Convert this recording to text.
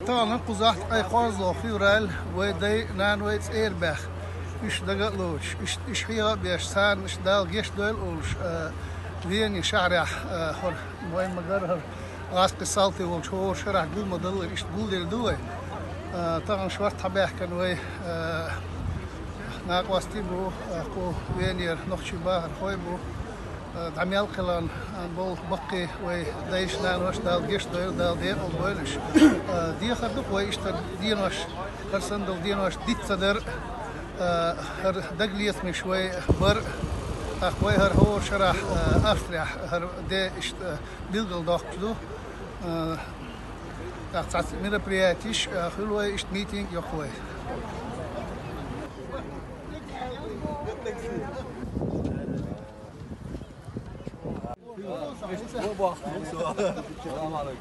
طبعا قزحت أي قازلو فيورال ودي نان ويتس إيربخ إيش دقلوش إيش هي بيشسان إيش دال جيش دول وش فيني شعرح هر مهم مجرها غاس قصالتي والشهور شرح قول مضل إيش قول دير دوي طبعا شوارت حبيح كان وي ناق واستيبو قو فينير نخشي باهر خويبو دعميال قلان بول بقي وي دايش نان وش دال جيش دال دين وبولش دي خردق وي إشتر دين وش خرسندل دين وش ديت صدر هر دقليت مش وي بر أخوي هر هو شرح أفترح هر ده إشت بيلقل داخلو أخذت مربرياتيش خلوي إشت ميتينج يخوي السلام عليكم.